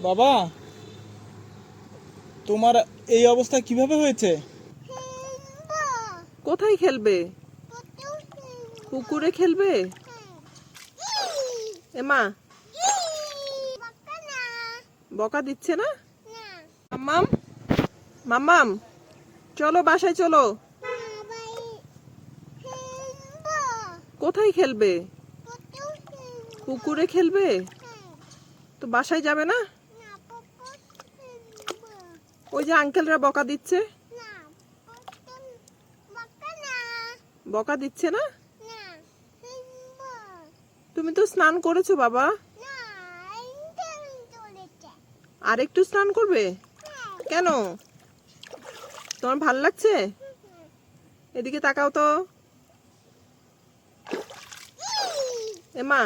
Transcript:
বাবা, তোমার এই অবস্থা কিভাবে হয়েছে? কোথায় খেলবে? পুকুরে খেলবে? এমা বকা দিচ্ছে না? মাম্মাম, মাম্মাম, চলো বাসায় চলো। কোথায় খেলবে? পুকুরে খেলবে? তো বাসায় যাবে না? ওই যে আঙ্কেলরা বকা দিচ্ছে। বকা দিচ্ছে না? তুমি তো স্নান করেছো বাবা। আর একটু স্নান করবে? কেন? তোমার ভাল লাগছে? এদিকে তাকাও তো। এমা,